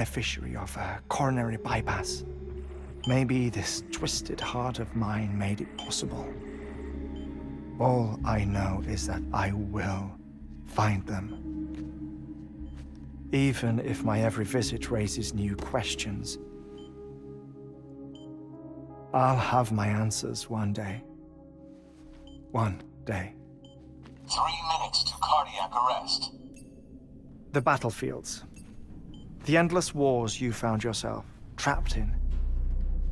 beneficiary of a coronary bypass. Maybe this twisted heart of mine made it possible. All I know is that I will find them. Even if my every visit raises new questions, I'll have my answers one day. One day. 3 minutes to cardiac arrest. The battlefields. The endless wars you found yourself trapped in.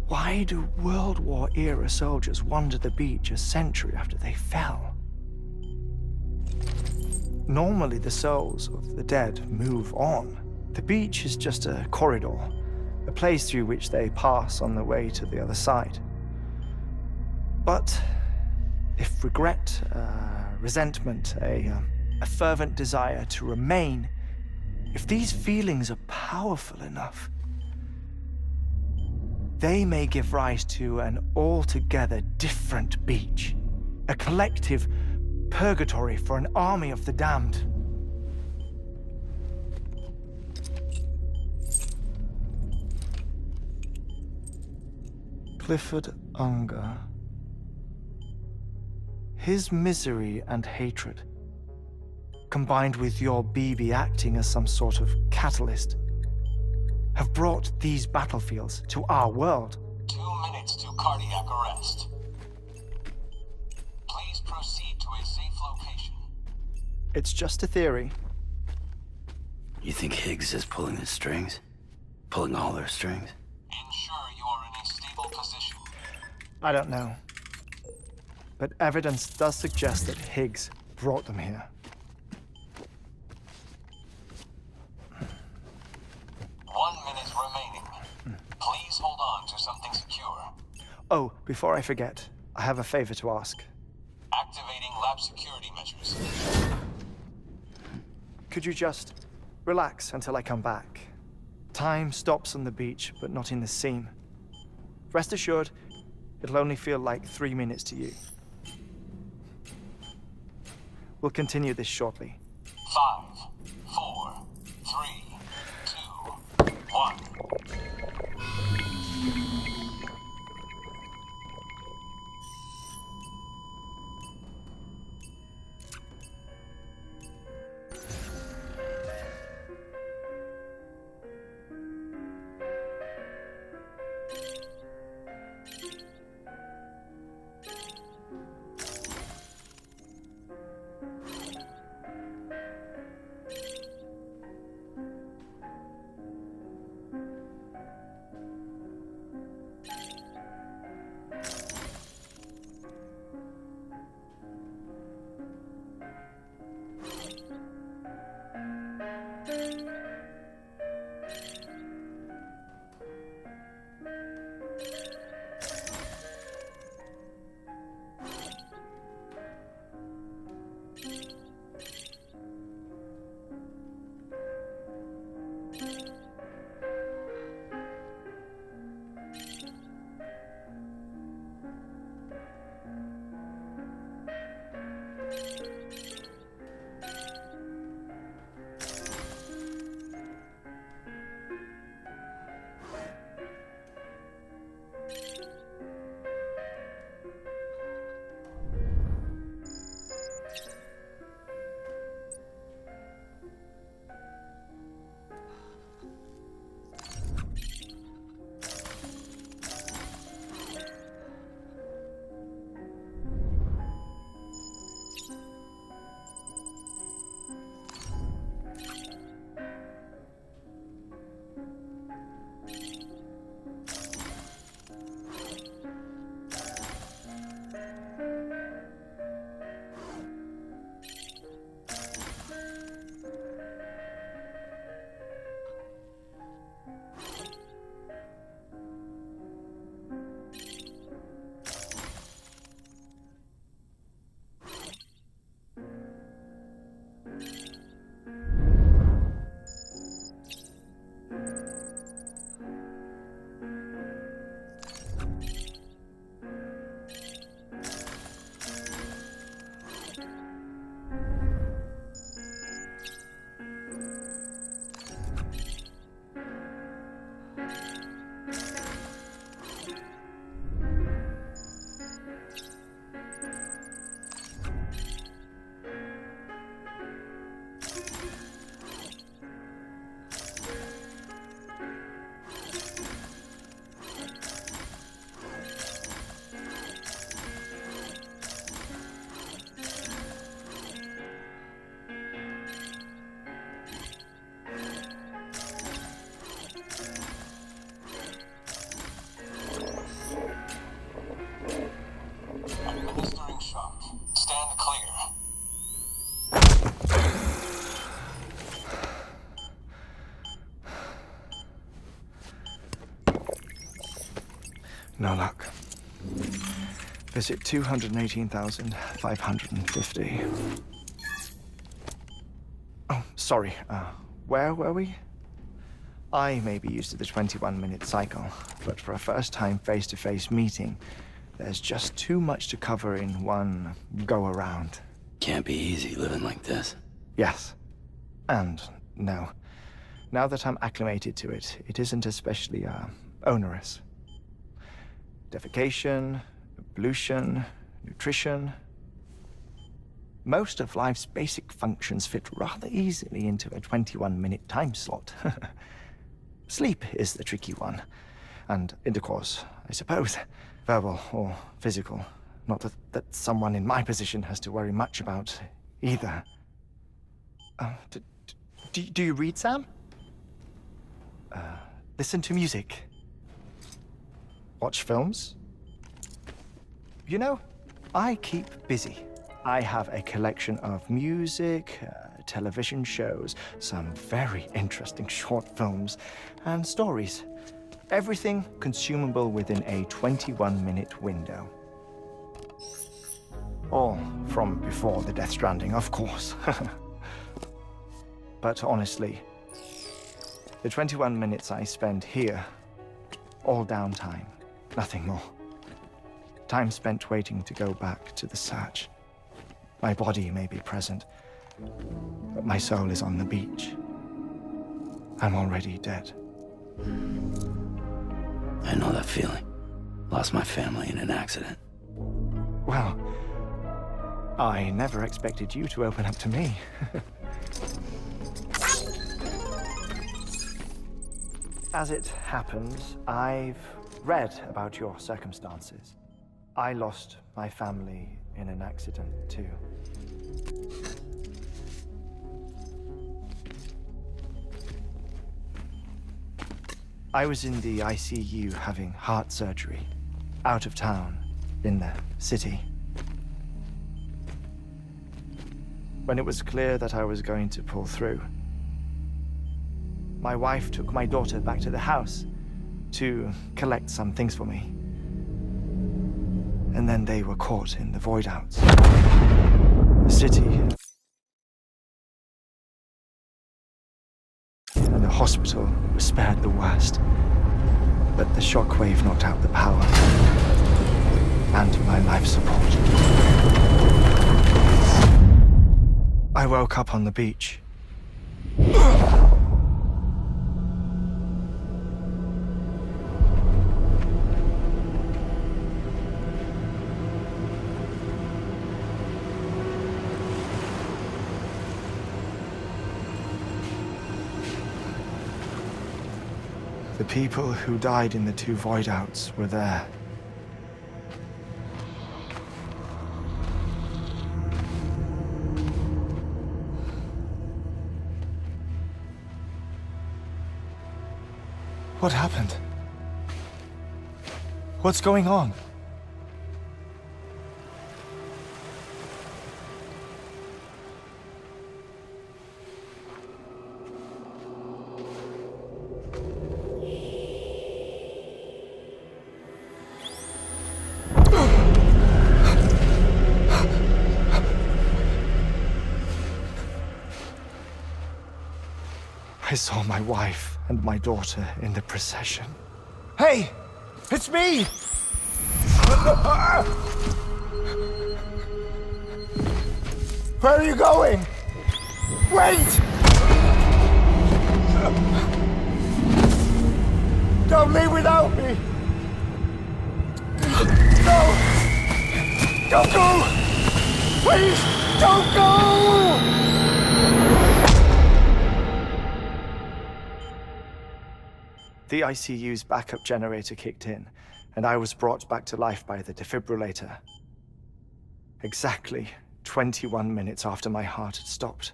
Why do World War-era soldiers wander the beach a century after they fell? Normally, the souls of the dead move on. The beach is just a corridor, a place through which they pass on the way to the other side. But if regret, resentment, a fervent desire to remain, if these feelings are powerful enough, they may give rise to an altogether different beach, a collective purgatory for an army of the damned. Clifford Unger. His misery and hatred, combined with your BB acting as some sort of catalyst, have brought these battlefields to our world. 2 minutes to cardiac arrest. Please proceed to a safe location. It's just a theory. You think Higgs is pulling the strings? Pulling all their strings? Ensure you are in a stable position. I don't know. But evidence does suggest that Higgs brought them here. 1 minute remaining. Please hold on to something secure. Oh, before I forget, I have a favor to ask. Activating lab security measures. Could you just relax until I come back? Time stops on the beach, but not in the scene. Rest assured, it'll only feel like 3 minutes to you. We'll continue this shortly. 5, 4, 3, 2, 1. Administering shock. Stand clear. No luck. Visit 218,550. Oh, sorry. Where were we? I may be used to the 21-minute cycle, but for a first-time face-to-face meeting, there's just too much to cover in one go-around. Can't be easy living like this. Yes. And no. Now that I'm acclimated to it, it isn't especially, onerous. Defecation, pollution, nutrition. Most of life's basic functions fit rather easily into a 21-minute time slot. Sleep is the tricky one. And intercourse, I suppose. Verbal or physical. Not that someone in my position has to worry much about either. Do you read, Sam? Listen to music. Watch films? You know, I keep busy. I have a collection of music, television shows, some very interesting short films, and stories. Everything consumable within a 21-minute window. All from before the Death Stranding, of course. But honestly, the 21 minutes I spend here, all downtime, nothing more. Time spent waiting to go back to the search. My body may be present, but my soul is on the beach. I'm already dead. I know that feeling. Lost my family in an accident. Well, I never expected you to open up to me. As it happens, I've read about your circumstances. I lost my family in an accident, too. I was in the ICU having heart surgery, out of town, in the city. When it was clear that I was going to pull through, my wife took my daughter back to the house to collect some things for me. And then they were caught in the void outs. The city and the hospital was spared the worst. But the shockwave knocked out the power and my life support. I woke up on the beach. The people who died in the two void outs were there. What happened? What's going on? I saw my wife and my daughter in the procession. Hey! It's me! Where are you going? Wait! Don't leave without me! No! Don't go! Please, don't go! The ICU's backup generator kicked in, and I was brought back to life by the defibrillator. Exactly 21 minutes after my heart had stopped.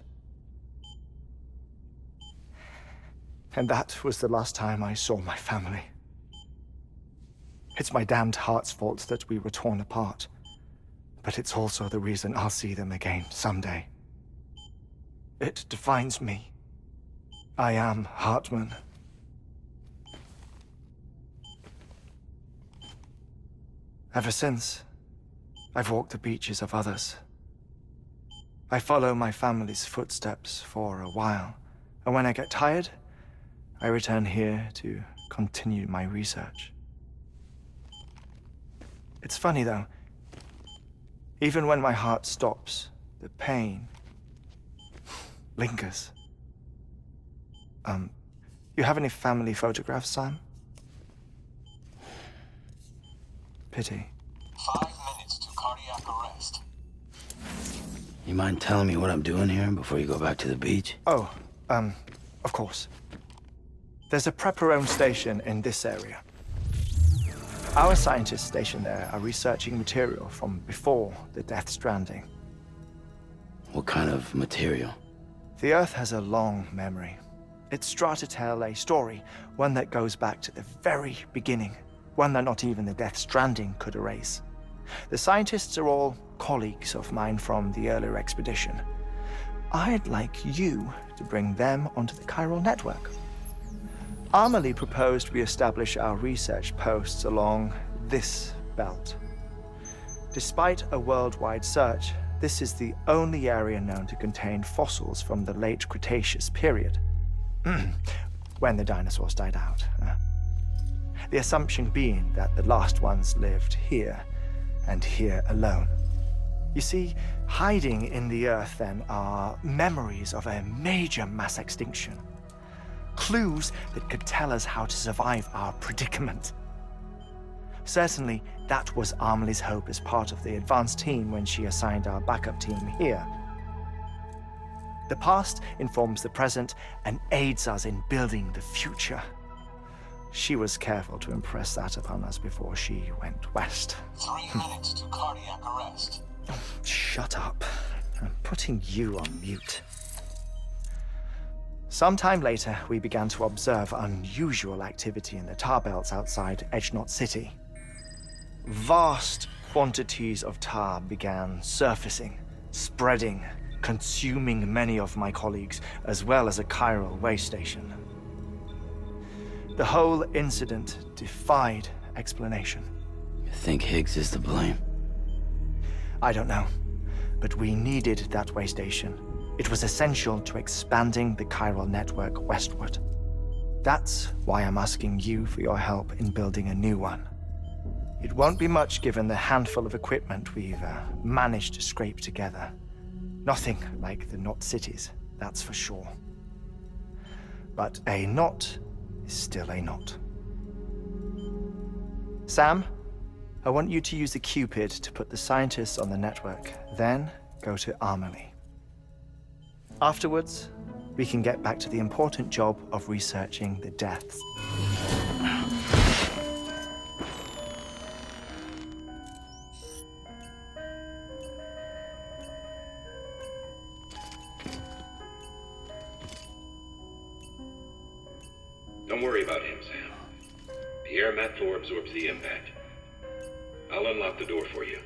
And that was the last time I saw my family. It's my damned heart's fault that we were torn apart. But it's also the reason I'll see them again someday. It defines me. I am Hartman. Ever since, I've walked the beaches of others. I follow my family's footsteps for a while, and when I get tired, I return here to continue my research. It's funny though, even when my heart stops, the pain lingers. You have any family photographs, Sam? Pity. 5 minutes to cardiac arrest. You mind telling me what I'm doing here before you go back to the beach? Oh, of course. There's a prepper-owned station in this area. Our scientists stationed there are researching material from before the Death Stranding. What kind of material? The Earth has a long memory. It's trying to tell a story, one that goes back to the very beginning, one that not even the Death Stranding could erase. The scientists are all colleagues of mine from the earlier expedition. I'd like you to bring them onto the chiral network. Amelie proposed we establish our research posts along this belt. Despite a worldwide search, this is the only area known to contain fossils from the late Cretaceous period, when the dinosaurs died out. The assumption being that the last ones lived here, and here alone. You see, hiding in the Earth then are memories of a major mass extinction. Clues that could tell us how to survive our predicament. Certainly, that was Amelie's hope as part of the advanced team when she assigned our backup team here. The past informs the present and aids us in building the future. She was careful to impress that upon us before she went west. 3 minutes to cardiac arrest. Shut up. I'm putting you on mute. Sometime later, we began to observe unusual activity in the tar belts outside Edgenot City. Vast quantities of tar began surfacing, spreading, consuming many of my colleagues, as well as a chiral way station. The whole incident defied explanation. You think Higgs is to blame? I don't know, but we needed that way station. It was essential to expanding the chiral network westward. That's why I'm asking you for your help in building a new one. It won't be much given the handful of equipment we've managed to scrape together. Nothing like the knot cities, that's for sure. But a knot is still a knot. Sam, I want you to use the Cupid to put the scientists on the network, then go to Amelie. Afterwards, we can get back to the important job of researching the deaths. Don't worry about him, Sam. The air mat floor absorbs the impact. I'll unlock the door for you.